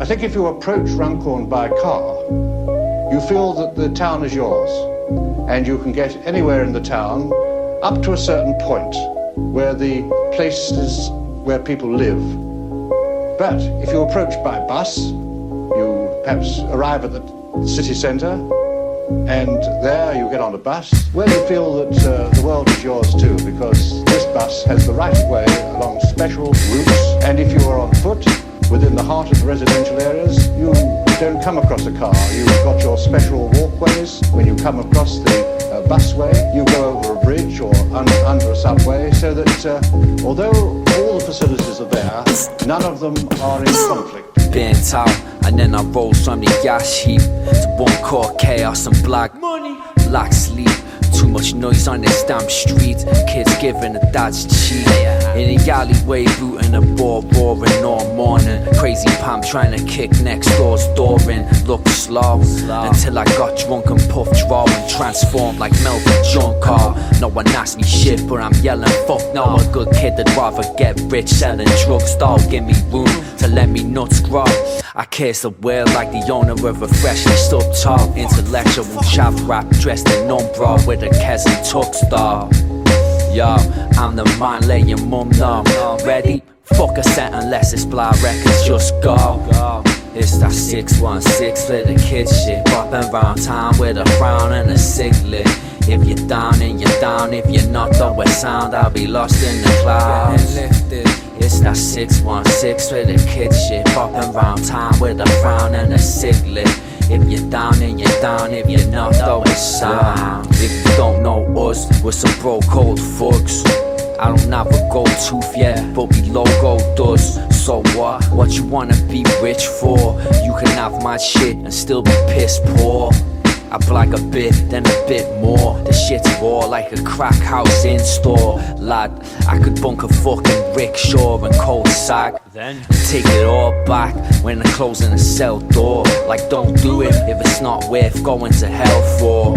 I think if you approach Runcorn by car, you feel that the town is yours, and you can get anywhere in the town up to a certain point where the places where people live. But if you approach by bus, you perhaps arrive at the city centre, and there you get on a bus where you feel that the world is yours too, because this bus has the right of way along special routes, and if you are on foot within the heart of the residential areas, you don't come across a car. You've got your special walkways. When you come across the busway, you go over a bridge or under a subway, so that although all the facilities are there, none of them are in conflict. Bent out, and then I rose from the gas heap to one core chaos and black money, black sleep. Too much noise on this damn street. Kids giving a dad's cheat. In the alleyway, booting a ball, roaring all morning. Crazy Pam trying to kick next door's door in. Look slow until I got drunk and puffed draw and transformed like Melvin John Carr. No one asked me shit, but I'm yelling fuck no. A good kid that'd rather get rich selling drugs. Don't give me room to let me nuts grow. I kiss the world like the owner of a freshly stubbed top. Intellectual chav rap dressed in umbra with a Kes and Tux star. Yo, I'm the man laying mum down. Ready? Fuck a set unless it's Blah Records, just go. It's that 616 for the kids shit. Bopping round town with a frown and a ciglet. If you're down and you're down, if you're not done with sound, I'll be lost in the clouds. It's that 616 for the kids shit. Bopping round town with a frown and a ciglet. If you're down and you're down, if you're not done with sound. If you don't know us, we're some broke old fucks. I don't have a gold tooth yet, but we logo does. So what? What you wanna be rich for? You can have my shit and still be piss poor. I brag a bit, then a bit more. The shit's raw like a crack house in store. Lad, I could bunk a fucking rickshaw and cold sack, then take it all back when I'm closing a cell door. Like don't do it if it's not worth going to hell for.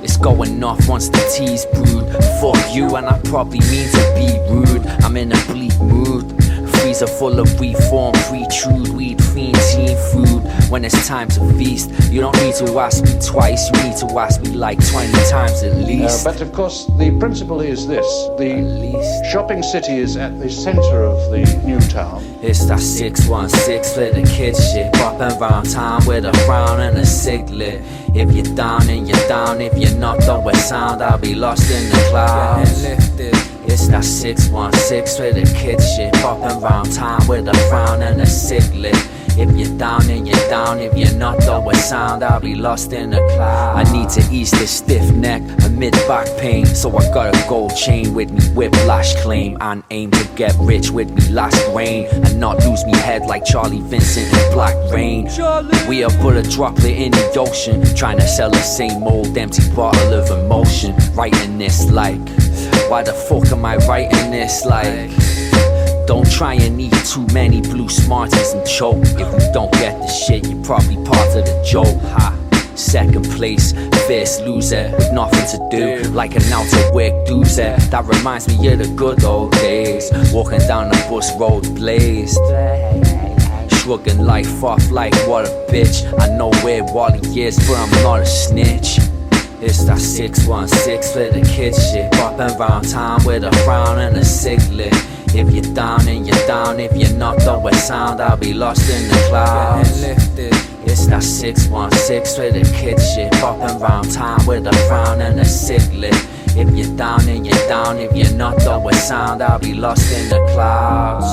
It's going off once the tea's brewed. Fuck you and I probably mean to be rude. I'm in a bleak mood. Freezer full of reform, pre-chewed weed, fiend teen food. When it's time to feast, you don't need to ask me twice, you need to ask me like 20 times at least. But of course, the principle is this. The shopping city is at the centre of the new town. It's that 616 for the kids shit. Bopping round town with a frown and a ciglet. If you're down and you're down, if you're not done with sound, I'll be lost in the clouds. It's that 616 for the kids shit. Bopping round town with a frown and a ciglet. If you're down and you're down, if you're not done with sound, I'll be lost in the clouds. I need to ease this stiff neck amid back pain, so I got a gold chain with me whiplash claim, and aim to get rich with me last grain, and not lose me head like Charlie Vincent in Black Rain. We are but a droplet in the ocean, trying to sell the same old empty bottle of emotion. Writing this like, why the fuck am I writing this like? Don't try and eat too many blue Smarties and choke. If you don't get the shit, you're probably part of the joke. Ha. Second place, first loser with nothing to do, like an out of work doozer. That reminds me of the good old days, walking down the bus road blazed, shrugging life off like what a bitch. I know where Wally is, but I'm not a snitch. It's that 616 for the kids shit. Bopping round town with a frown and a ciglet. If you're down and you're down, if you're not done with sound, I'll be lost in the clouds. It's that 616 for the kids shit. Bopping round town with a frown and a ciglet. If you're down and you're down, if you're not done with sound, I'll be lost in the clouds.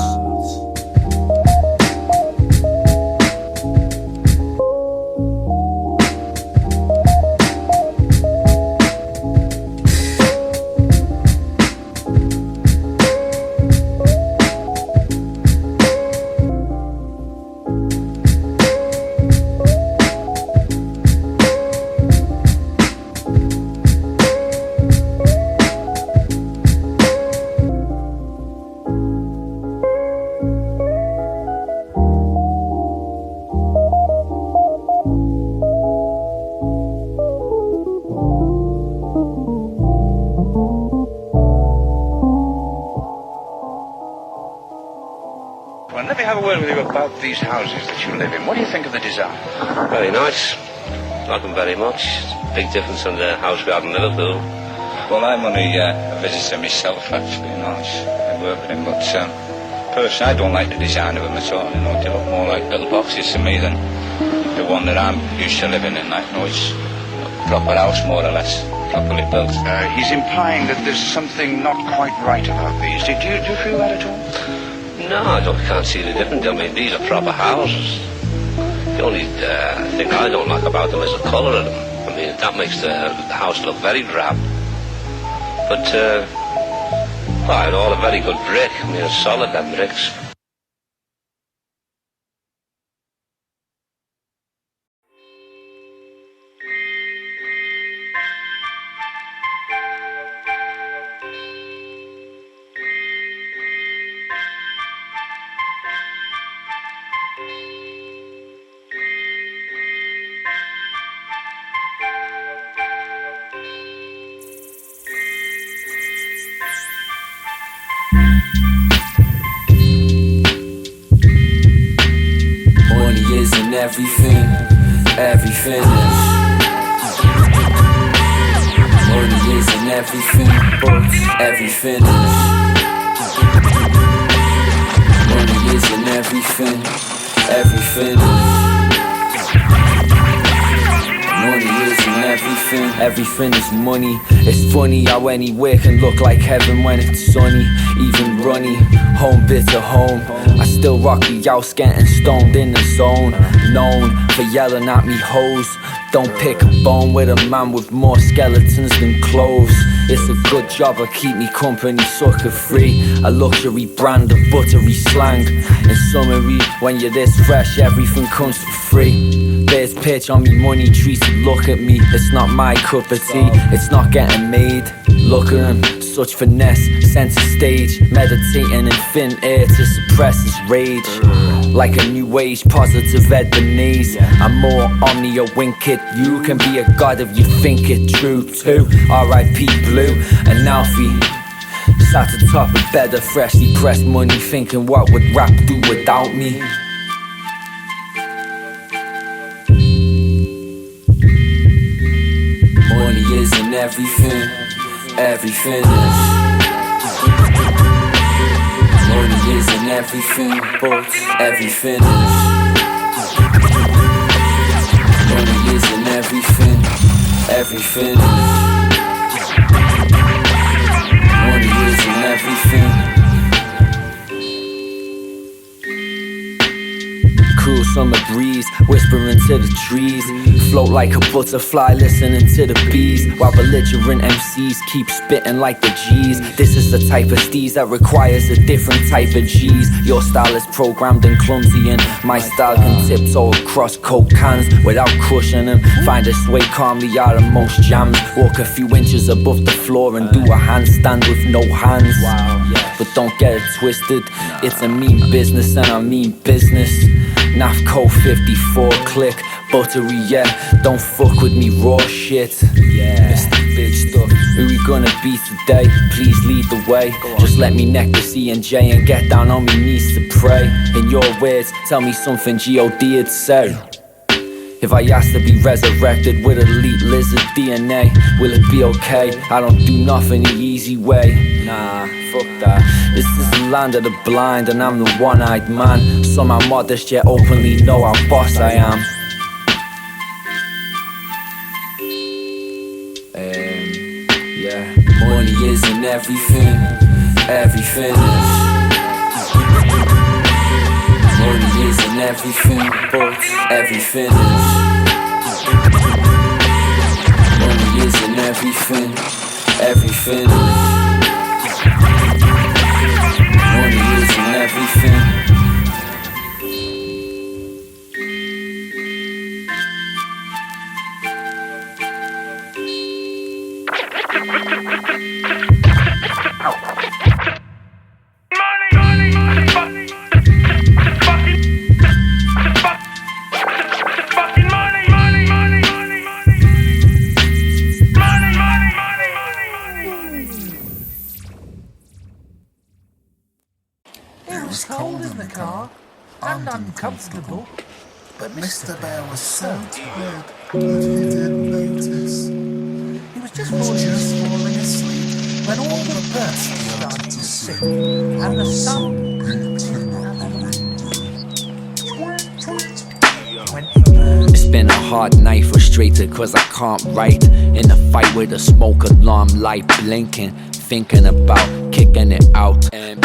these houses that you live in. What do you think of the design? Very nice. Like them very much. Big difference from the house we had in Liverpool. Well, I'm only a visitor myself, actually, you know. I work with him, but personally, I don't like the design of them at all. You know, they look more like little boxes to me than the one that I'm used to living in. Like, you know, it's a proper house, more or less, properly built. He's implying that there's something not quite right about these. Do you feel that at all? No, I can't see the difference. I mean, these are proper houses. The only thing I don't like about them is the colour of them. I mean, that makes the house look very drab. But, well, all a very good brick. I mean, it's solid, them bricks. Everything, everything is. Money isn't everything, but everything is. Money isn't everything, everything is. Money isn't everything, everything is money. It's funny how anywhere can look like heaven when it's sunny. Even runny, home bitter home. I still rock the house, getting stoned in the zone. Known for yelling at me hoes. Don't pick a bone with a man with more skeletons than clothes. It's a good job, I keep me company sucker free. A luxury brand of buttery slang. In summary, when you're this fresh, everything comes for free. There's pitch on me money trees to look at me. It's not my cup of tea, it's not getting made. Look at him, such finesse, center stage. Meditating in thin air to suppress his rage. Like a new age positive Ebenezer. I'm more omni or wink it. You can be a god if you think it true too. R.I.P. Blue and Alfie. Sat atop a bed of freshly pressed money, thinking what would rap do without me. Money isn't everything, everything is. Money isn't everything, but everything is. Money isn't everything, everything is. Money isn't everything. Cool summer breeze, whispering to the trees. Float like a butterfly, listening to the bees. While belligerent MCs keep spitting like the G's. This is the type of steez that requires a different type of G's. Your style is programmed and clumsy, and my style can tiptoe across coke cans without crushing them. Find its way calmly out of most jams. Walk a few inches above the floor and do a handstand with no hands. But don't get it twisted, it's a mean business and I mean business. Nafco 54 click, buttery, yeah. Don't fuck with me raw shit. Mr. Big Stuff. Who we gonna be today? Please lead the way. Just let me neck the C&J and get down on me knees to pray. In your words, tell me something GOD would say. If I ask to be resurrected with elite lizard DNA, will it be okay? I don't do nothing the easy way. Nah, fuck that. This is the land of the blind and I'm the one-eyed man. Somehow modest yet openly know how boss I am. Yeah. Money isn't everything, everything is. Money isn't everything, but everything is. Money isn't everything, everything is. Money isn't everything. It's cold, isn't it? comfortable. But Mr. Bear was so tired that he didn't notice. He was just falling asleep when all the birds started to sing and the sun peeked in at the window. It's been a hard night, frustrated cause I can't write. In a fight with a smoke alarm light blinking, thinking about kicking it out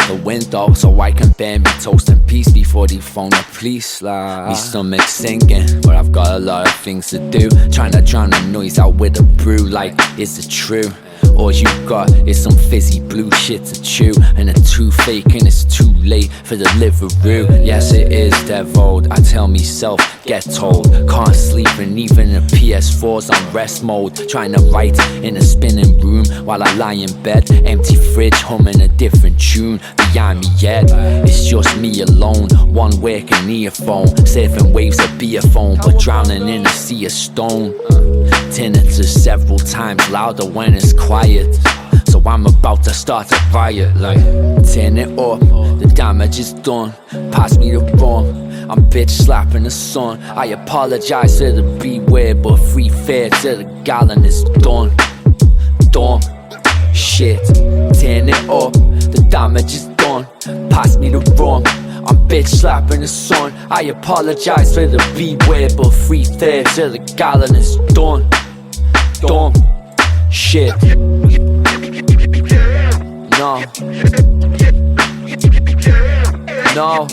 the window so I can bear me toast in peace before they phone the police. Like, me stomach sinking, but I've got a lot of things to do. Trying to drown the noise out with a brew. Like, is it true? All you got is some fizzy blue shit to chew, and it's too fake and it's too late for the Deliveroo. Yes, it is devoed. I tell myself, get told. Can't sleep, and even the PS4's on rest mode. Trying to write in a spinning room while I lie in bed. Empty fridge humming a different tune behind me yet. It's just me alone, one working earphone, surfing waves of beer foam, but drowning in a sea of stone. Tinnitus several times louder when it's quiet, so I'm about to start a riot. Like, turn it up, the damage is done. Pass me the rum, I'm bitch slapping the sun. I apologize to the B-word, but free fare to the gallon is done. Dumb shit, turn it up, the damage is done. Pass me the rum, I'm bitch slapping the sun. I apologize for the B-word, but free fare to the gallon is done. Dumb shit. No. No.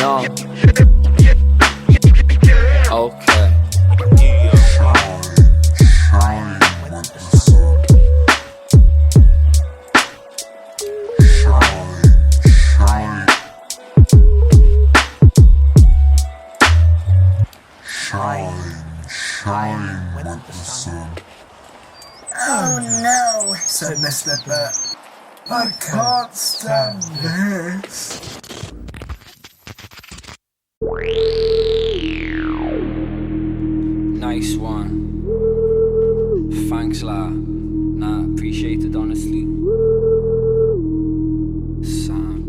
No. Okay. Oh no, said Mr. Bear. I can't stand this. Nice one. Thanks, la. Nah, appreciate it, honestly. Sound.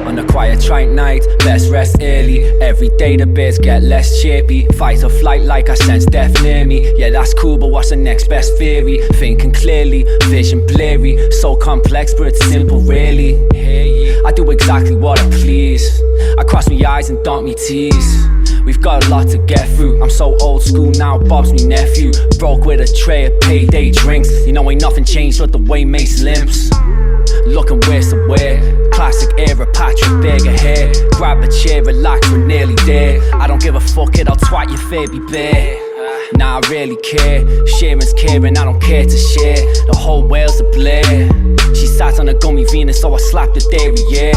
On a quiet trite night, best rest early. Every day the bears get less chirpy. Fight or flight like I sense death near me. Yeah, that's cool, but what's the next best theory? Thinking clearly, vision blurry. So complex, but it's simple really. I do exactly what I please. I cross my eyes and dot me T's. We've got a lot to get through. I'm so old school now, Bob's me nephew. Broke with a tray of payday drinks. You know ain't nothing changed but the way Mace limps. Looking worse to wear. Classic era, Patrick Berger hair. Grab a chair, relax, we're nearly there. I don't give a fuck it, I'll twat your baby bear. Nah, I really care. Sharing's caring, I don't care to share. The whole world's a blare. She sat on a gummy Venus, so I slapped the derriere.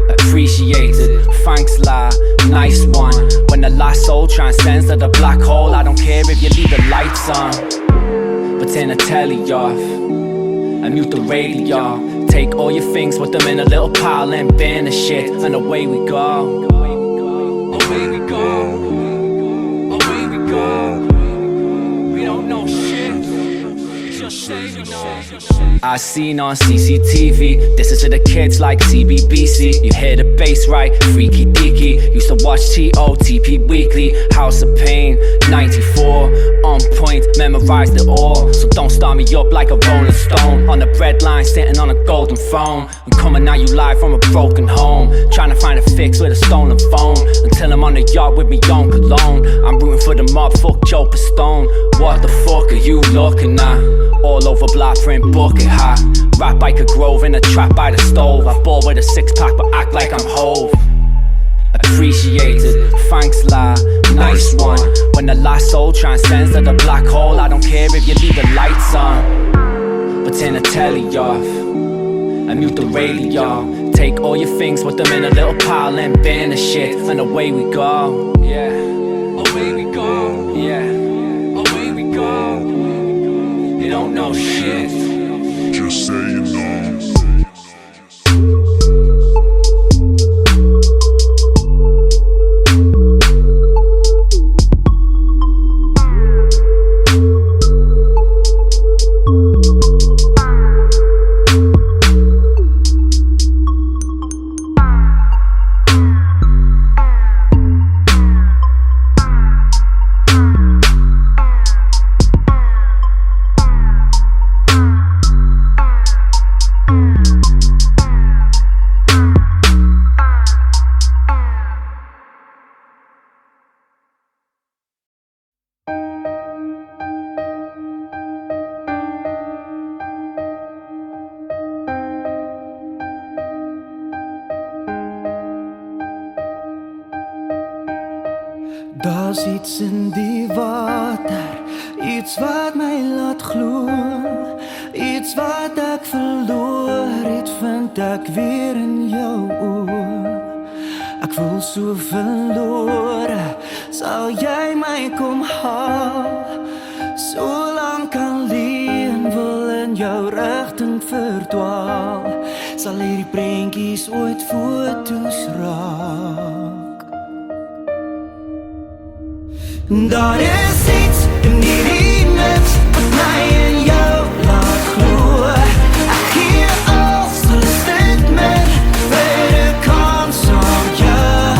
Appreciated, thanks la, nice one. When the last soul transcends to the black hole, I don't care if you leave the lights on, but turn the telly off and mute the radio. Take all your things, put them in a little pile and burn the shit, and away we go. Away we go. Away we go. We don't know shit, just say we know. I seen on CCTV, this is to the kids like CBBC. You hear the bass right, freaky deaky. Used to watch c.o.t.t weekly. House of Pain, 94, on point, memorized it all. So don't start me up like a rolling stone. On the breadline, sitting on a golden phone. I'm coming at you live from a broken home, trying to find a fix with a stolen phone. Until I'm on the yacht with me own cologne. I'm rooting for the mob, fuck Joe Pistone. What the fuck are you looking at? All over black print bucket hat. Rap Biker Grove in a trap by the stove. I ball with a 6-pack but act like I'm Hove. Appreciated, thanks la, nice one. When the last soul transcends to the black hole, I don't care if you leave the lights on, but turn the telly off and mute the radio. Take all your things, put them in a little pile and burn the shit, and away we go. Yeah, away we go. Yeah, away we go. You don't know shit, just say you know. Daar's iets in die water, iets wat my laat glo. Iets wat ek verloor het, vind ek weer in jou oë. Ek voel so verlore, sal jy my kom haal? So lang alleen wil in jou rigting verdwaal. Sal hierdie prentjies ooit foto's raak? Daar is iets in hierdie niks wat my en jou laat glo. Ek gee alles, al is dit min, vir 'n kans om jou.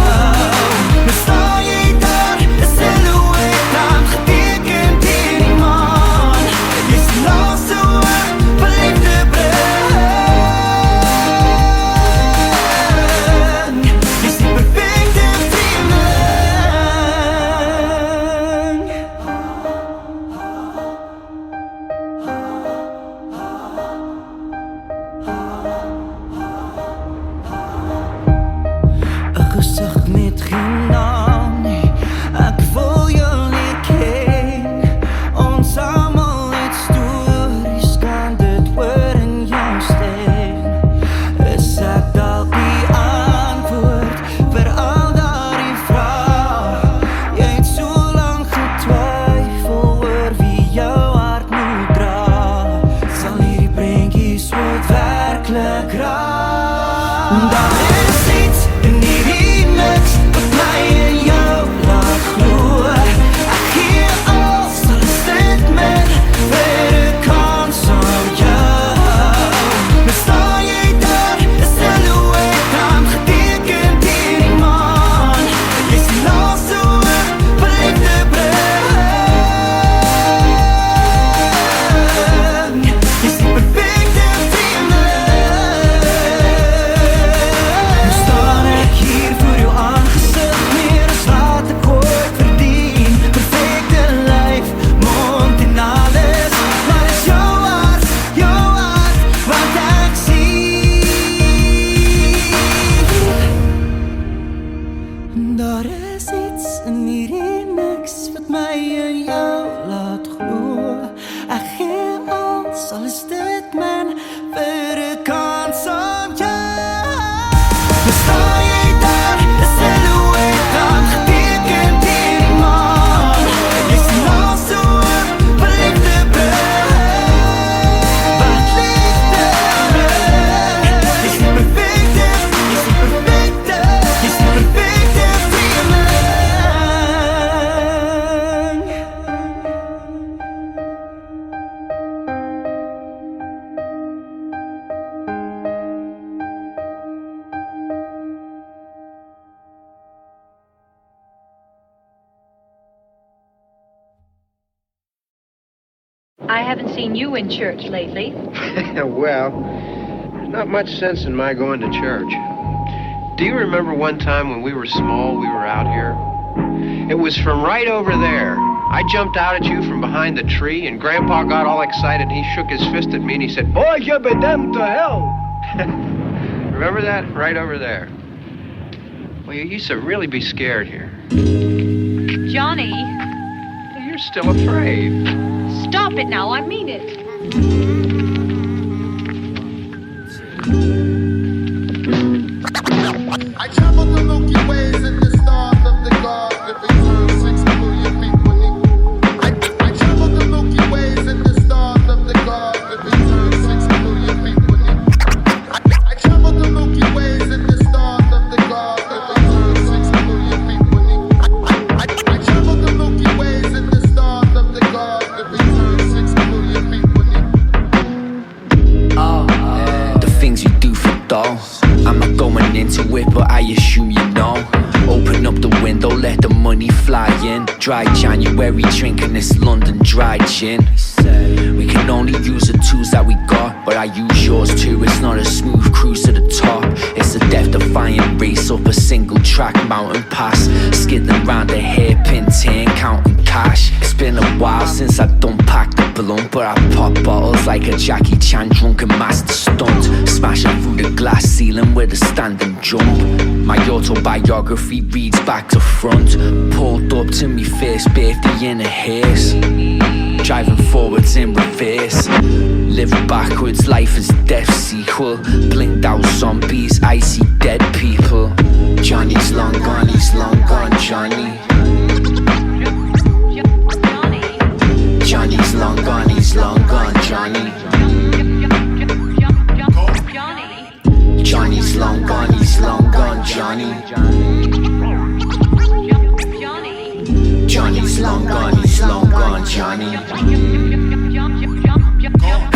Nou staan jy daar, 'n silhouet aan geteken teen die maan. Jy's die laaste woord, verliefde bring. Jy's die perfekte vreemdeling. 'n gesig met geen naam nie, ek wil jou nie ken. Ons almal het stories, kan dit hoor in jou stem. Is ek dalk die antwoord vir al daardie vrae? Jy het so lang getwyfel oor wie jou hart moet dra. Sal hierdie prentjies ooit werklik raak? Daar is iets in hierdie niks wat my en jou laat glo. Ek gee alles, al is dit min, vir 'n kans om jou. Nou staan jy daar, 'n silhouet aan geteken teen die maan. Jy's die laaste woord, verliefde bring. Jy's die perfekte vreemdeling. Nu staan ek hier voor jou aangesig, meer as wat ek ooit verdien. Perfekte lyf, mond en alles, maar is jou hart wat ek sien. Daar is iets in hierdie niks wat my en jou laat glo. Ek gee alles, al is dit min, vir 'n kans om jou. Nu staan jy daar, 'n silhouet aan geteken teen die maan. Jy's die laaste woord, verliefde bring. Wat liefde bring. Jy's die perfekte, jy's die perfekte, jy's die perfekte vreemdeling. I haven't seen you in church lately. Well, there's not much sense in my going to church. Do you remember one time when we were small, we were out here? It was from right over there. I jumped out at you from behind the tree, and Grandpa got all excited, and he shook his fist at me, and he said, "Boy, you'll be damned to hell." Remember that? Right over there. Well, you used to really be scared here. Johnny, You're still afraid. stop it now, I mean it. I travel the Milky Ways and the stars of the gods that return 6 billion people. I travel the Milky Ways and the stars of the gods that return 6 billion people. I travel the Milky Ways and the stars of the gods that return 6 billion people. I travel the Milky Ways and the stars of the gods that return 6 billion people. The things you do for dough, I'm not going into it, but I assume you know. Open up the window, let the money fly in. Dry January, drinking this London dry gin. We can only use the tools that we got, but I use yours too. It's not a smooth cruise to the top, it's a death satisfying race up a single track mountain pass, skidding round a hairpin tin, counting cash. It's been a while since I done packed the blunt, but I pop bottles like a Jackie Chan drunken master stunt, smashing through the glass ceiling with a standing jump. My autobiography reads back to front, pulled up to me first birthday in a hearse, driving forwards in reverse, live backwards, life is death sequel, blinked out zombies, I see dead people. Johnny's long gone, he's long gone, Johnny. Johnny's long gone, he's long gone, Johnny. Johnny's long gone, he's long gone, Johnny. Johnny's long gone, he's long gone, Johnny.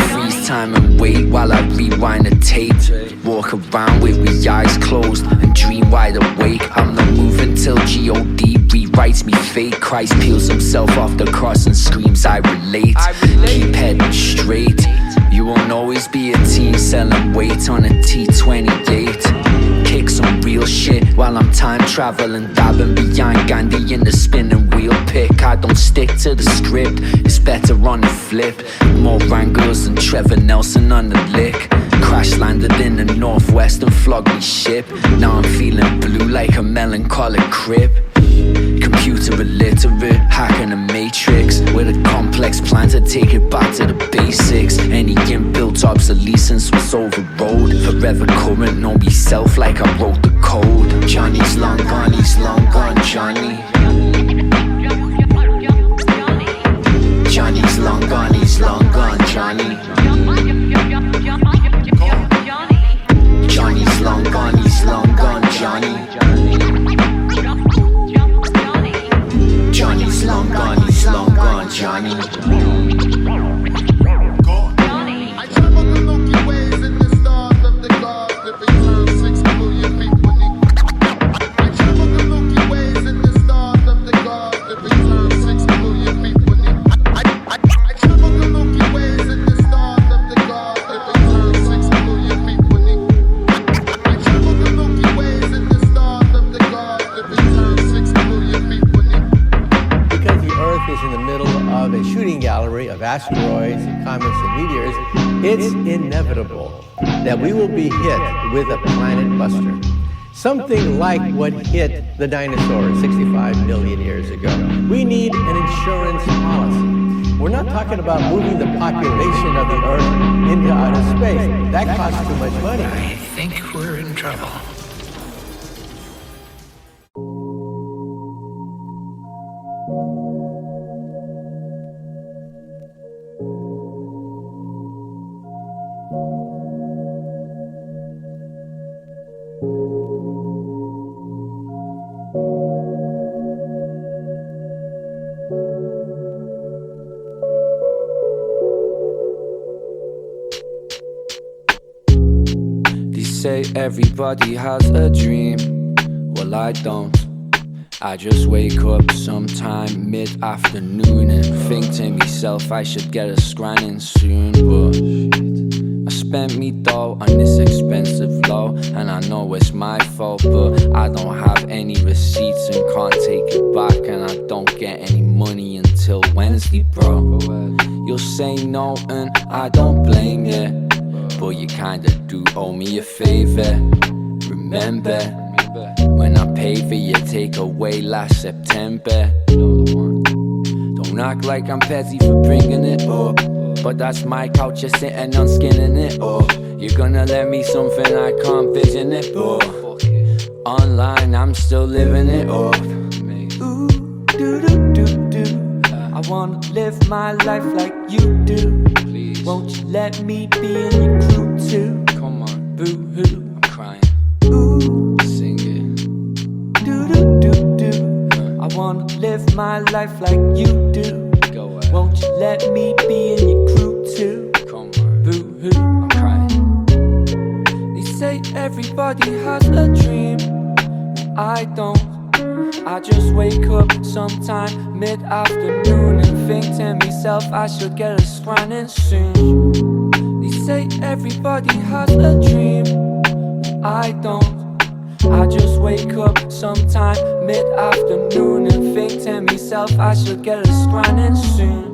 Freeze time and wait while I rewind the tape. Walk around with me eyes closed and dream wide awake. I'm not moving till GOD rewrites me fate. Christ peels himself off the cross and screams I relate. Keep heading straight. You won't always be a team selling weight on a T28. Kick some real shit while I'm time traveling, dabbing beyond Gandhi in the spinning wheel pick. I don't stick to the script, it's better on the flip. More wrangles than Trevor Nelson on the lick. Crash landed in the northwest and flogged me ship. Now I'm feeling blue like a melancholic crib. Computer illiterate, hacking a matrix with a complex plan to take it back to the basics. Any inbuilt obsolescence was overrode. Forever current, know me self like I wrote the code. Johnny's long gone, he's long gone, Johnny. Johnny's long gone, he's long gone, Johnny. Johnny's long gone, he's long gone, Johnny. Johnny's long gone, he's long gone, Johnny. I travel the Milky Ways in the stars of the gods that return 6 billion people. I travel the Milky Ways in the stars of the gods that return 6 billion people. I travel the Milky Ways in the stars of the gods that return 6 billion people. I travel the Milky Ways in the stars of the gods that return 6 billion people. Because the Earth is in the middle of a shooting gallery of asteroids and comets and meteors, it's inevitable that we will be hit with a planet buster. Something like what hit the dinosaurs 65 million years ago. We need an insurance policy. We're not talking about moving the population of the Earth into outer space. That costs too much money. I think we're in trouble. Say everybody has a dream, well I don't. I just wake up sometime mid-afternoon and think to myself I should get a scranning soon. But I spent me dough on this expensive low, and I know it's my fault, but I don't have any receipts and can't take it back, and I don't get any money until Wednesday, bro. You'll say no and I don't blame you, but you kinda do owe me a favor. Remember when I paid for your takeaway last September? Don't act like I'm petty for bringing it up, but that's my couch, you're sitting on skinning it up. You're gonna lend me something I can't vision it, but online I'm still living it up. Ooh, do do do do. I wanna live my life like you do. Won't you let me be in your crew too? Come on, boo-hoo, I'm crying. Ooh, sing it. Do-do-do-do. I wanna live my life like you do. Go away. Won't you let me be in your crew too? Come on, boo-hoo, I'm crying. They say everybody has a dream, I don't. I just wake up sometime mid-afternoon and think to myself I should get a scranning soon. They say everybody has a dream, I don't. I just wake up sometime mid-afternoon and think to myself I should get a scranning soon.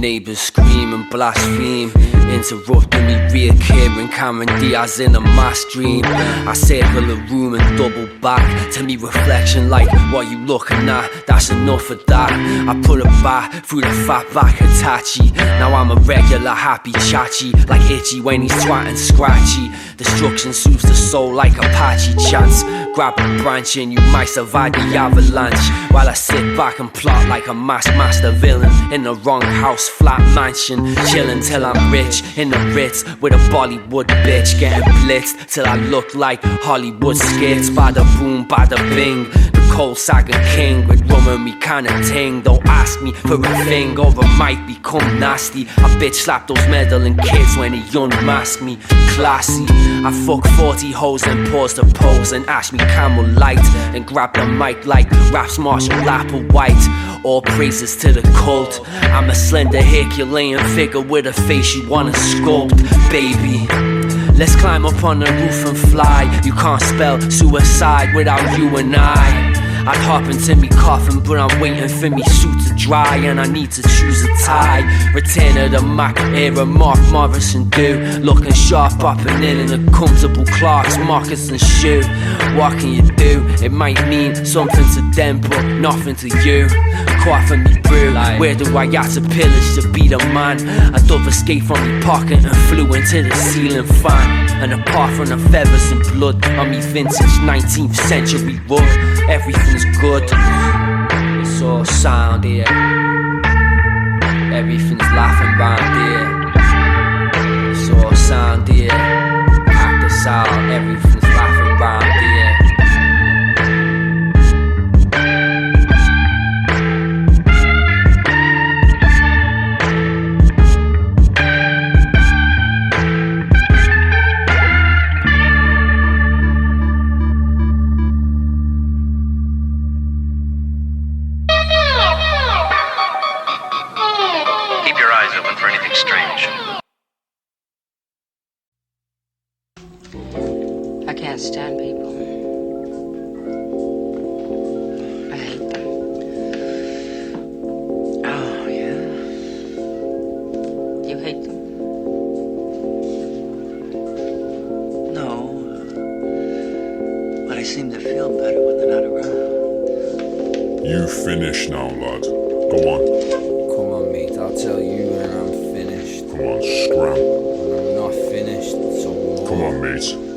Neighbors scream and blaspheme, interrupting me, reoccurring Cameron Diaz in a mass dream. I circle the room and double back to me reflection like, what you looking at? That's enough of that. I pull it back through the fat back Hitachi. Now I'm a regular happy chachi, like Itchy when he's twatting scratchy. Destruction soothes the soul like Apache chants. Grab a branch and you might survive the avalanche, while I sit back and plot like a master villain in the wrong house, flat mansion, chillin' till I'm rich in the Ritz with a Bollywood bitch, getting blitzed till I look like Hollywood skits. Bada boom, bada bing, the cold saga king with rum and me kinda ting. Don't ask me for a thing or I might become nasty. I bitch slap those meddling kids when he unmask me. Classy, I fuck 40 hoes and pause to pose and ask me camel light and grab the mic like raps Marshall Applewhite. All praises to the cult. I'm a slender Herculean figure with a face you wanna sculpt, baby. Let's climb up on the roof and fly. You can't spell suicide without you and I. I'd hop into me coffin, but I'm waiting for me suit to dry, and I need to choose a tie. Return of the Mac era, Mark Morrison do, looking sharp, popping in a comfortable Clark's moccasin shoe. What can you do? It might mean something to them, but nothing to you. Quaffing me brew, where do I have to pillage to be the man? A dove escaped from me pocket and flew into the ceiling fan. And apart from the feathers and blood on me vintage 19th century rug, everything's good. It's all sound here. Everything's laughing round here. It's all sound here. Act us out. Everything's laughing round here. I can't stand people. I hate them. Oh, yeah? You hate them? No. But I seem to feel better when they're not around. You finish now, lad. Go on. Come on, mate, I'll tell you when I'm finished. Come on, scram. I'm not finished, so... Come on, mate.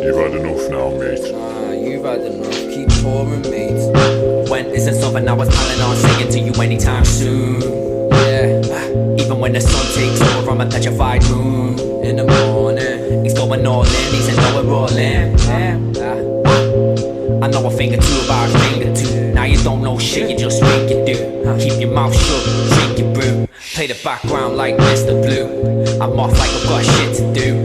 You've had enough now, mate. You've had enough. Keep pouring, mate. When isn't something I was planning on saying to you anytime soon. Yeah. Even when the sun takes over from a petrified moon. In the morning, he's going all in. He said, no, we're all in. I know a thing or two about a thing or two. Now you don't know shit, you just think you do. Keep your mouth shut, drink your brew. Play the background like Mr. Blue. I'm off like I've got shit to do.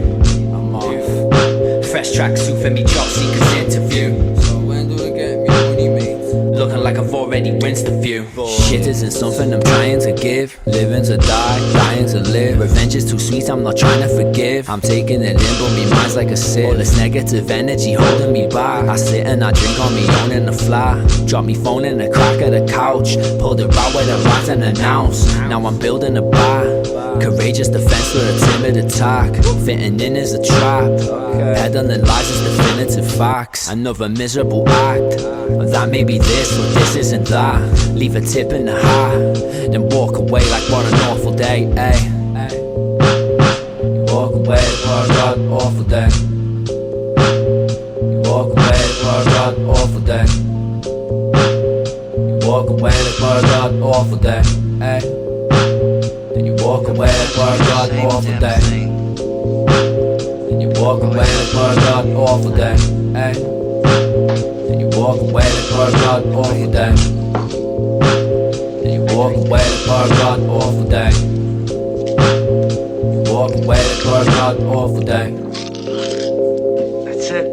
I'm off. Fresh tracksuit for me job seekers interview. So when do I get me money, mate? Looking like I've already rinsed a few. Shit isn't something I'm trying to give. Living to die, dying to live. Revenge is too sweet, I'm not trying to forgive. I'm taking it in, but me mind's like a sip. All this negative energy holding me back. I sit and I drink on me own in the fly. Drop me phone in the crack of the couch. Pulled it out with a rat and an ounce. Now I'm building a bar. Courageous defense with a timid attack. Fitting in is a trap. Peddling lies is definitive facts. Another miserable act. That may be this, but this isn't that. Leave a tip in the hat, then walk away like what an awful day, ay. You walk away, what an awful day. You walk away, what an awful day. You walk away like what an awful day, ay. Then you walk away for a god awful day. And you walk away for a god awful day. Hey. And you walk away for a god awful day. And you walk away for a god awful day. You walk away for a god awful day. That's it.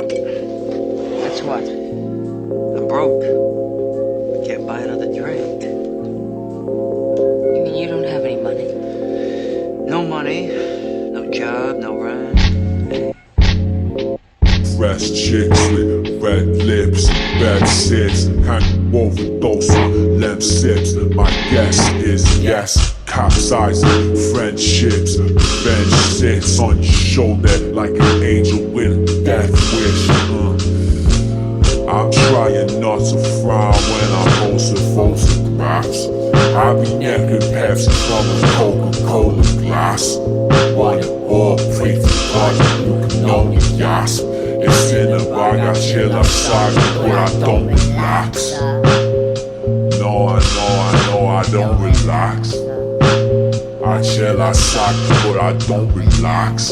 That's what? I'm broke. I can't buy another drink. You mean you don't have any money? No money, no job, no rent. Fresh chicks with red lips, bad sits, hand overdose on lamp sips. My guess is yes, capsizing friendships. Revenge sits on your shoulder like an angel with a death wish. I'm trying not to frown when I'm posting photographs. I be necking Pepsi from a Coca-Cola glass. While you all pray to God, you can only gasp. It's in the bag, I chill outside, but I don't relax. No, I don't relax. I chill outside, but I don't relax.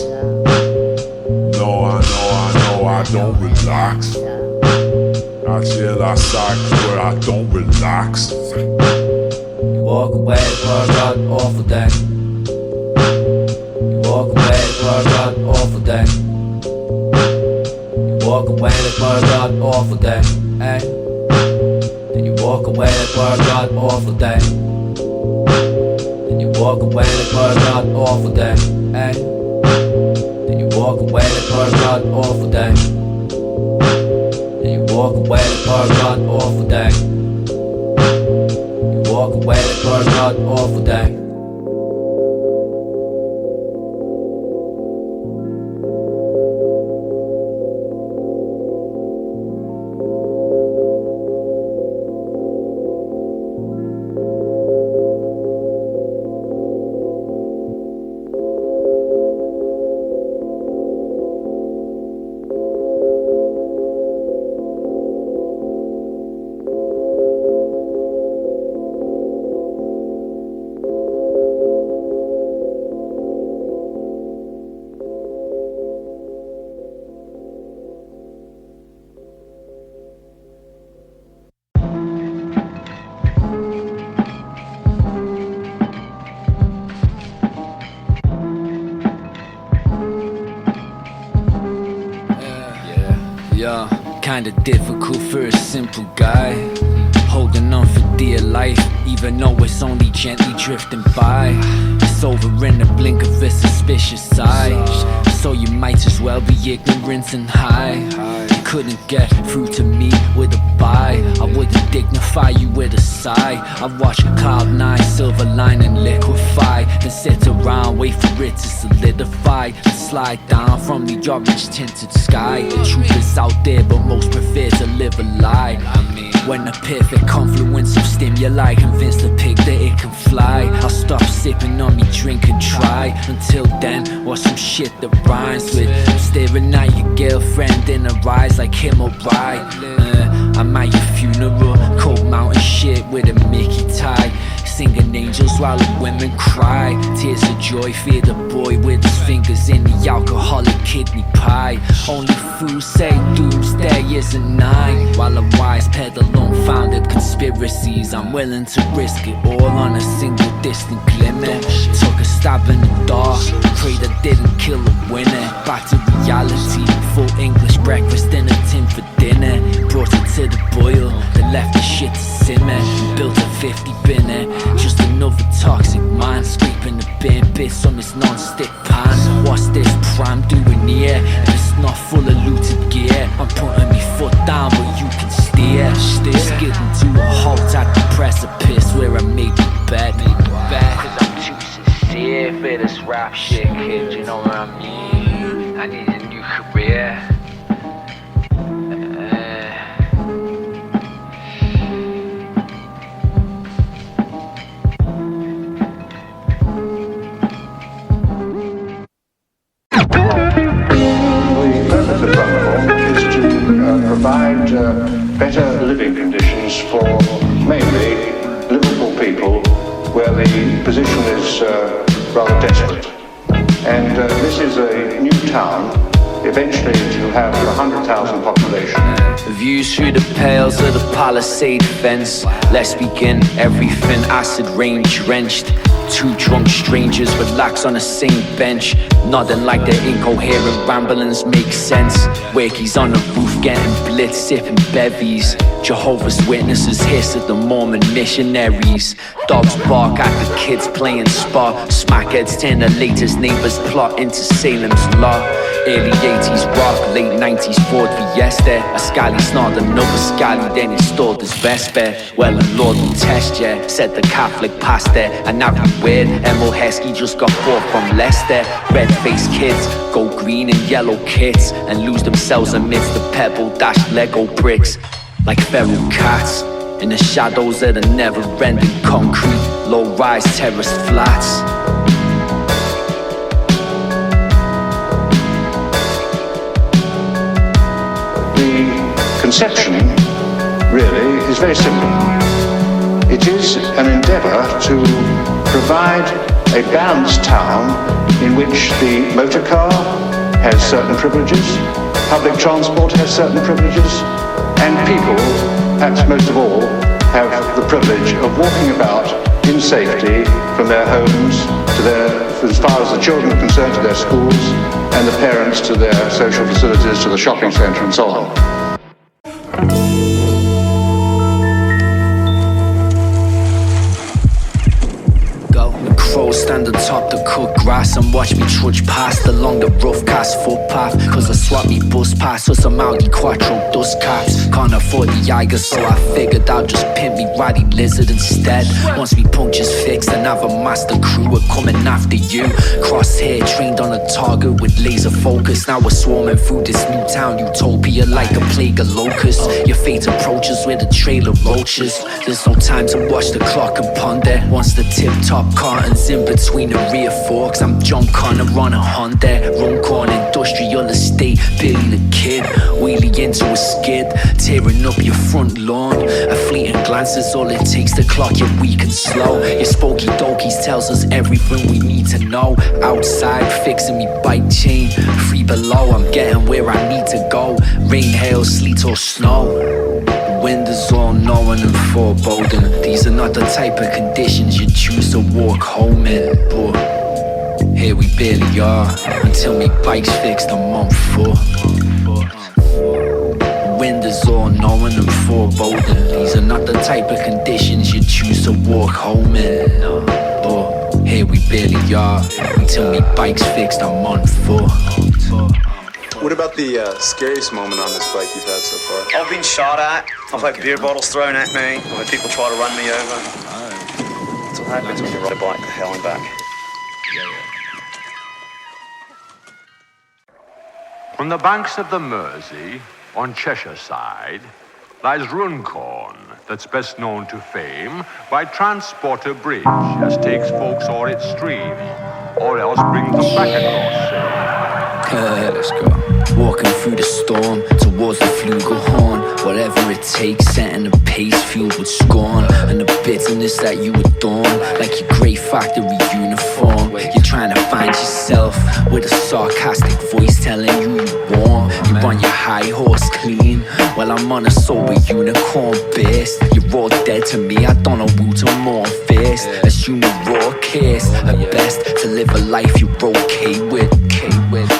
No, I don't relax. I chill outside, but I don't relax. You walk away for a god awful day. You walk away for a god awful day. You walk away for a god awful day. Hey. Then you walk away for a god awful day. Then you walk away for a god awful day. Hey. Then you walk away for a god awful day. Then you walk away for a god awful day. You walk away for a god awful day. Kinda difficult for a simple guy, holding on for dear life, even though it's only gently drifting by. It's over in the blink of a suspicious eye, so you might as well be ignorant and high. You couldn't get through to me with a bye, I wouldn't dignify you with a sigh. I watch cloud9 silver lining liquefy, then sit around, wait for it to solidify and slide down from the orange tinted sky. The truth is out there, but most prefer to live a lie. When the perfect confluence of stimuli convince the pig that it can fly, I'll stop sipping on me drink and try. Until then, watch some shit that rhymes with staring at your girlfriend in her eyes like him or right. I'm at your funeral, cold mountain shit with a Mickey tie, singing angels while the women cry. Tears of joy fear the boy with his fingers in the alcoholic kidney pie. Only fools say doomsday isn't nigh, while the wise peddle unfounded conspiracies. I'm willing to risk it all on a single distant glimmer. Took a stab in the dark, prayed I didn't kill a winner. Back to reality, full English breakfast and a tin for dinner. Brought it to the boil, then left the shit to simmer. Built a 50 binner, just another toxic mind, scraping the bare bits on this non-stick pan. What's this pram doing here? If it's not full of looted gear, I'm putting me foot down but you can steer. Skidding to a halt at the precipice where I made the bed. Cause I'm too sincere for this rap shit, kid, you know what I mean? I need a new career. Provide better living conditions for mainly Liverpool people, where the position is rather desperate. And this is a new town, eventually to have 100,000 population. Views through the pales of the palisade fence. Let's begin everything acid rain drenched. Two drunk strangers relax on the same bench. Nothing like their incoherent ramblings make sense. Wakey's on the roof getting blitz, sipping bevies. Jehovah's Witnesses hiss at the Mormon missionaries. Dogs bark at the kids playing spa. Smackheads turn the latest neighbors plot into Salem's law. Early 80s rock, late 90s Ford Fiesta. A scally snarled another scally, then he stole his Vespa. Well, and Lord will test ya, said the Catholic pastor. And now you weird, Emil Heskey just got bought from Leicester. Red-faced kids go green and yellow kits and lose themselves amidst the pebble-dashed Lego bricks. Like feral cats in the shadows of the never-ending concrete low-rise terraced flats. The conception really is very simple. It is an endeavour to provide a balanced town in which the motor car has certain privileges, public transport has certain privileges, and people, perhaps most of all, have the privilege of walking about in safety from their homes to their, as far as the children are concerned, to their schools, and the parents to their social facilities, to the shopping centre and so on. Stand atop the cooked grass and watch me trudge past along the rough cast footpath. Cause I swap me bus pass with some Audi Quattro dust caps. Can't afford the Eiger, so I figured I'll just pimp me Roddy Lizard instead. Once me puncture's fixed and have a master crew are coming after you. Crosshair trained on a target with laser focus. Now we're swarming through this new town utopia like a plague of locusts. Your fate approaches with a trail of roaches. There's no time to watch the clock and ponder. Once the tip-top cartons in between the rear forks, I'm John Connor on a Honda. Runcorn Industrial Estate, Billy the Kid, wheelie into a skid, tearing up your front lawn. A fleeting glance is all it takes to clock you weak and slow. Your spokey dokies tells us everything we need to know. Outside, fixing me bike chain, free below, I'm getting where I need to go. Rain, hail, sleet or snow. Wind is all knowing and foreboding. These are not the type of conditions you choose to walk home in. But here we barely are until me bike's fixed a month for. Wind is all knowing and foreboding. These are not the type of conditions you choose to walk home in. But here we barely are until me bike's fixed a month for. What about the scariest moment on this bike you've had so far? I've been shot at. I've had beer bottles thrown at me. I've had people try to run me over. That's what happens when you ride a bike to hell and back. On the banks of the Mersey, on Cheshire side, lies Runcorn, that's best known to fame by Transporter Bridge, as takes folks o'er its stream, or else brings them back across, say. Let's go. Walking through the storm towards the flugelhorn. Whatever it takes, setting the pace fueled with scorn. And the bitterness that you adorn, like your grey factory uniform. You're trying to find yourself with a sarcastic voice telling you you're warm. You run your high horse clean while I'm on a sober unicorn beast. You're all dead to me, I don't know who to mourn first. Assume you're raw kiss, at best to live a life you're okay with.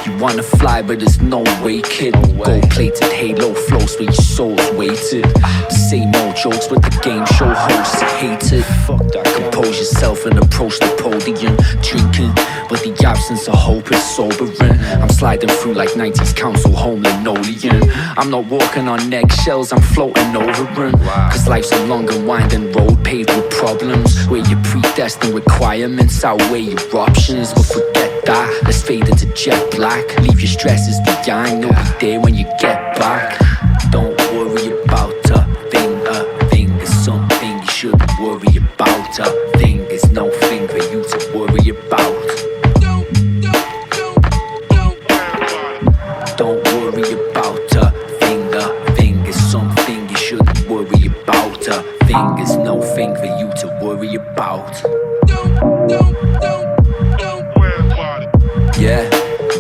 You wanna fly but there's no way, kid. Gold-plated halo floats where your soul's weighted. The same old jokes with the game show hosts hated. Fuck that. Compose yourself and approach the podium. Drinking, but the absence of hope is sobering. I'm sliding through like 90s council home linoleum. I'm not walking on eggshells, I'm floating over them. Cause life's a long and winding road paved with problems, where your predestined requirements outweigh your options. But forget that, let's fade into jet black. Leave your stresses behind, they'll be there when you get back. Don't worry about a thing is something you shouldn't worry about. A thing is no thing for you to worry about. Don't worry about a thing is something you shouldn't worry about. A thing is no thing for you to worry about. yeah.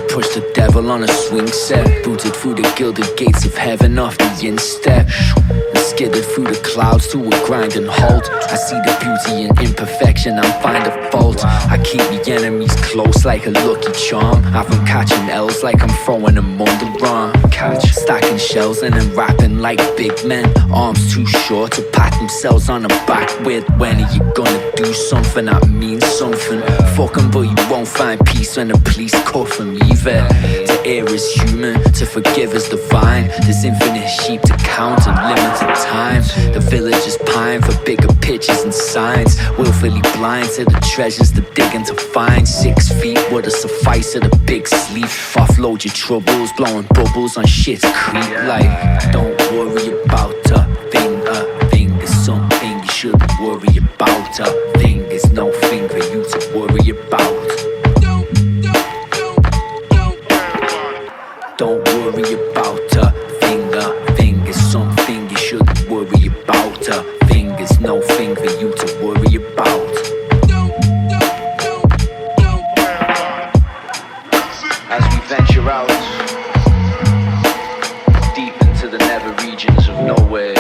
Pushed the devil on a swing set, booted through the gilded gates of heaven off the instep, and skidded through the clouds to a grinding halt. I see the beauty in imperfection, I find a fault. I keep the enemies close like a lucky charm. Have them catching L's like I'm throwing them on the run. Catch, stacking shells and then rapping like big men. Arms too short to pat themselves on the back with. When are you gonna do something that means something? Fuck 'em, but you won't find peace when the police cuff 'em either. To err is human, to forgive is divine. There's infinite sheep to count and limited time. The villagers pine for bigger pictures and signs, willfully blind to the treasures they're digging to find. 6 feet would have sufficed at a big sleep. Offload your troubles, blowing bubbles on shit's creep. Like, don't worry about a thing. There's something you shouldn't worry about. A thing, there's no thing for you to worry about. Don't worry about a thing is something you shouldn't worry about. A thing is no thing for you to worry about. As we venture out deep into the nether regions of nowhere,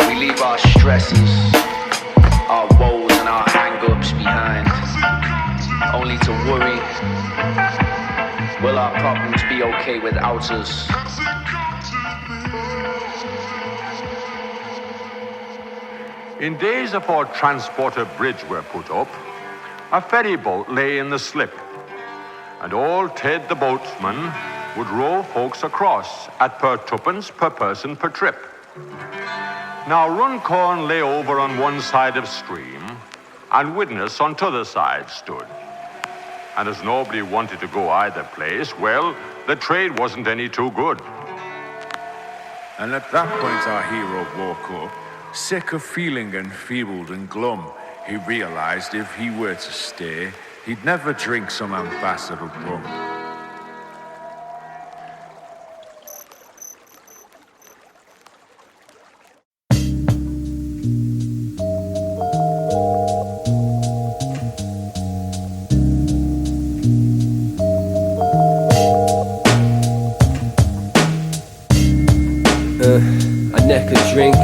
we leave our stresses, our woes and our hang-ups behind, only to worry, will our problems be okay without us? In days before transporter bridge were put up, a ferry boat lay in the slip, and old Ted the boatman would row folks across at per tuppence per person per trip. Now Runcorn lay over on one side of stream, and Widnes on t'other side stood. And as nobody wanted to go either place, well, the trade wasn't any too good. And at that point our hero woke up, sick of feeling enfeebled and glum. He realized if he were to stay, he'd never drink some ambassador rum. I neck a drink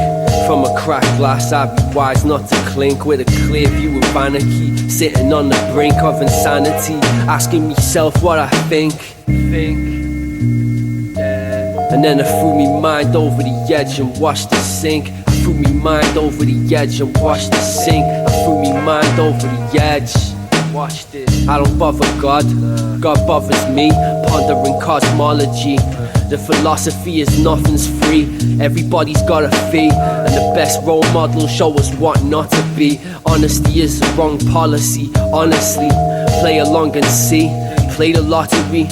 from a cracked glass. I'd be wise not to clink with a clear view of anarchy, sitting on the brink of insanity, asking myself what I think. And then I threw me mind over the edge and watched it sink. I threw me mind over the edge and watched it sink. I threw me mind over the edge. Watched it. I don't bother God, God bothers me, pondering cosmology. The philosophy is nothing's free, everybody's got a fee, and the best role models show us what not to be. Honesty is the wrong policy, honestly. Play along and see, play the lottery,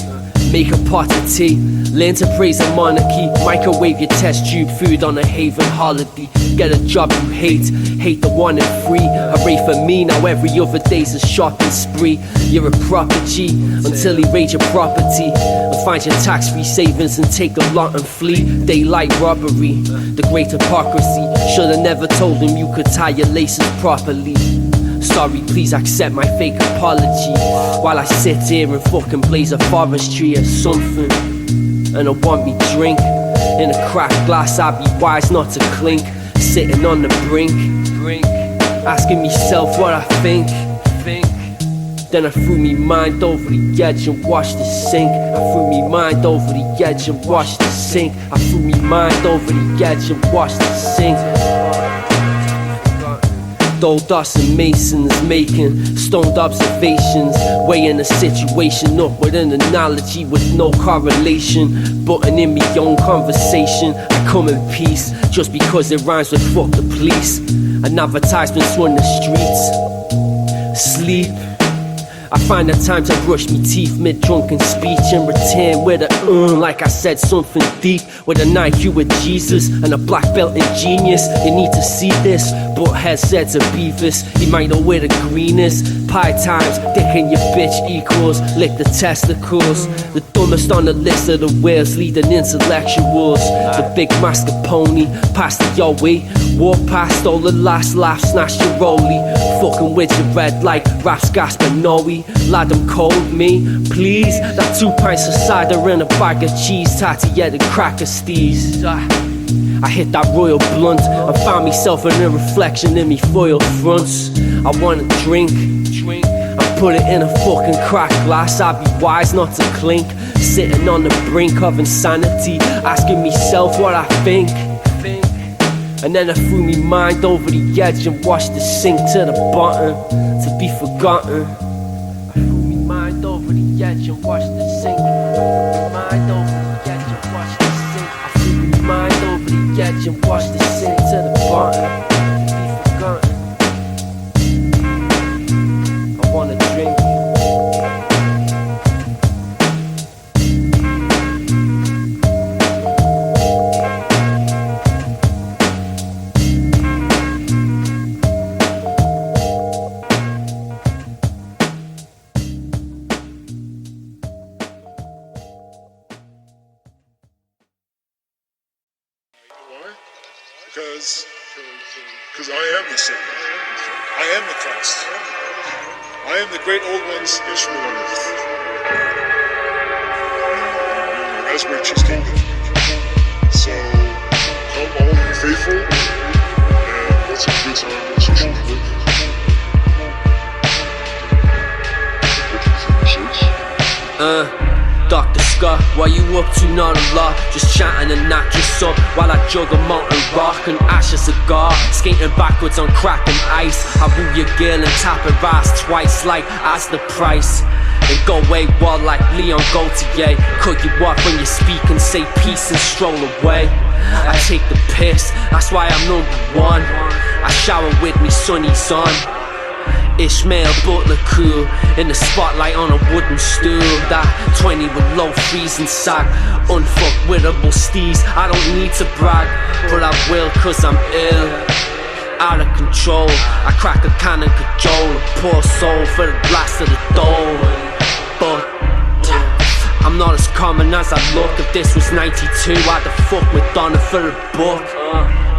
make a pot of tea, learn to praise a monarchy, microwave your test tube food on a haven holiday. Get a job you hate the one and free. Hooray for me, now every other day's a shopping spree. You're a proper G until he raid your property and find your tax-free savings and take a lot and flee. Daylight robbery, the great hypocrisy. Should've never told him you could tie your laces properly. Sorry, please accept my fake apology while I sit here and fucking blaze a forestry or something. And I want me drink in a cracked glass. I'd be wise not to clink, sitting on the brink, asking myself what I think. Then I threw me mind over the edge and watched it sink. I threw me mind over the edge and watched it sink. I threw me mind over the edge and watched it sink. Doldos and Masons making stoned observations, weighing a situation up with an analogy with no correlation, butting in me own conversation. I come in peace just because it rhymes with fuck the police. And advertisements run the streets. Sleep. I find the time to brush me teeth mid-drunken speech and return with a like I said something deep. With an IQ with Jesus and a black belt in genius. You need to see this, but headsets are Beavis. He might know where the green is. Pie times, dick in your bitch equals lick the testicles. The dumbest on the list of the whales leading intellectuals. The big mascarpone, past the yo way. Walk past all the last laugh, snatch your rollie. Fuck Smoking with your red like Raps Gasparnoe. Lad, I'm cold, me, please. That 2 pints of cider and a bag of cheese, tatty-headed cracker steez. I hit that royal blunt and found myself in a reflection in me foil fronts. I wanna drink and put it in a fucking cracked glass. I'd be wise not to clink. Sitting on the brink of insanity, asking myself what I think. And then I threw me mind over the edge and watched it sink to the bottom, to be forgotten. I threw me mind over the edge and watched it sink. Mind over the edge and watched it sink. I threw me mind over the edge and watched it sink to the bottom, to be forgotten. I wanna drink. Because I am the Savior. I am the Christ. I am the great old one's instrument on earth. My raspberry cheesecake. So, come all you faithful, and let's have a good time on social network. Dr. Scott, what you up to? Not a lot. Just chatting and knock your up while I jug a molten rock and ash a cigar. Skating backwards on crack and ice. I woo your girl and tap her ass twice like as the price. And go away wild like Leon Gaultier. Cut you off when you speak and say peace and stroll away. I take the piss, that's why I'm #1. I shower with me sunnies on. Ishmael Butler cool in the spotlight on a wooden stool. That 20 with low freezing sack, unfuckwittable steez. I don't need to brag, but I will cause I'm ill, out of control. I crack a can and cajole, a poor soul for the last of the dole. But I'm not as common as I look. If this was 92, I'd have fucked Madonna for a book.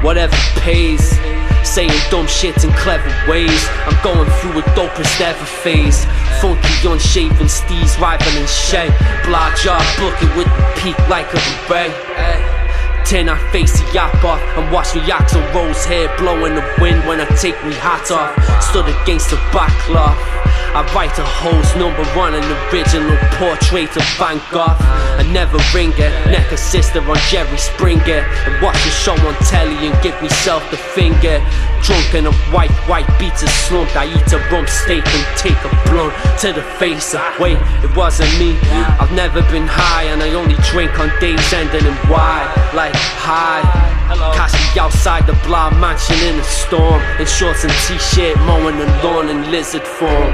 Whatever pays, saying dumb shit in clever ways. I'm going through a dopest ever phase. Funky unshaven steez rivaling Shay. Blah jaw booking with the peak like a beret. Then I face the yap off and watch me axle rose hair blow in the wind when I take me hat off. Stood against the backcloth. I write a host #1, an original portrait of Van Gogh. I never ring it, neck a sister on Jerry Springer. And watch a show on telly and give myself the finger. Drunk in a white beats slumped. I eat a rump steak and take a blunt to the face. Wait, it wasn't me. I've never been high and I only drink on days ending in Y. Like hi. Catch me outside the Blah mansion in a storm, in shorts and t-shirt, mowing the lawn in lizard form.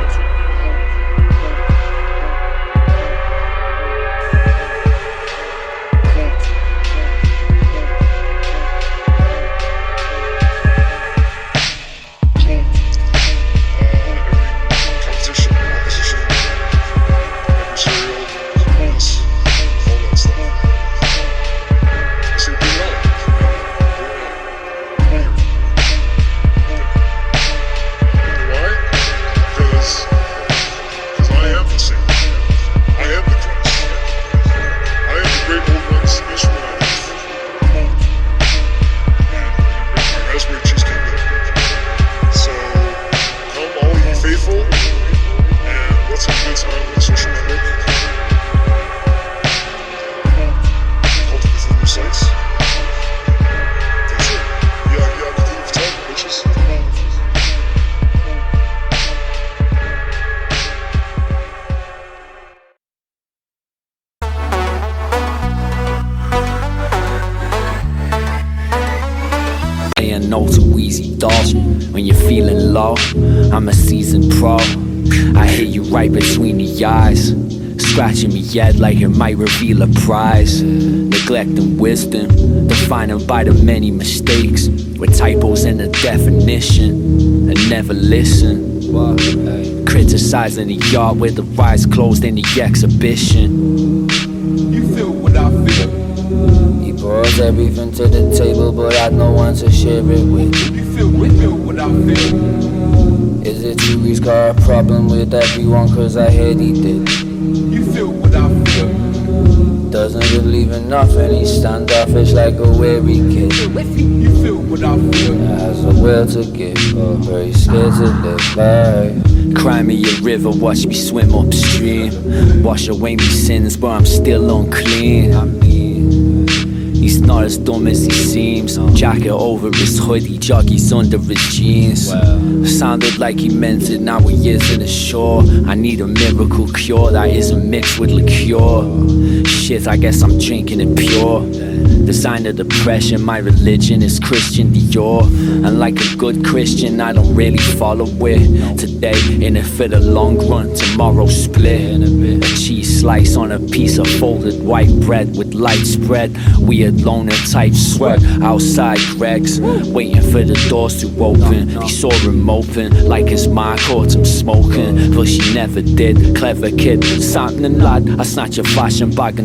No too easy dolls. When you're feeling low, I'm a seasoned pro. I hit you right between the eyes, scratching me head like it might reveal a prize. Neglecting wisdom, defining by the many mistakes, with typos in the definition, and never listen. Criticizing the yard with the eyes closed in the exhibition. You feel what I feel. He brought everything to the table, but had no one to share it with. You feel what I feel. Is it true he's got a problem with everyone? Cause I heard he did. You feel what I feel. Doesn't believe in nothing, he's standoffish like a weary kid. You feel what I feel. Has a will to give, but he's scared to live by. Cry me a river, watch me swim upstream. Wash away me sins, but I'm still unclean. I mean, he's not as dumb as he seems. Jacket over his hoodie, joggies under his jeans. Sounded like he meant it, now he isn't sure. I need a miracle cure that isn't mixed with liqueur. Shit, I guess I'm drinking it pure. The sign of depression, my religion is Christian Dior. And like a good Christian, I don't really follow it. Today, in it for the long run, tomorrow split. A cheese slice on a piece of folded white bread with light spread. Weird loner type sweat outside Greg's, waiting for the doors to open. He saw him open, like his ma caught him smoking, but she never did. Clever kid, something lad, I snatch a fashion bag and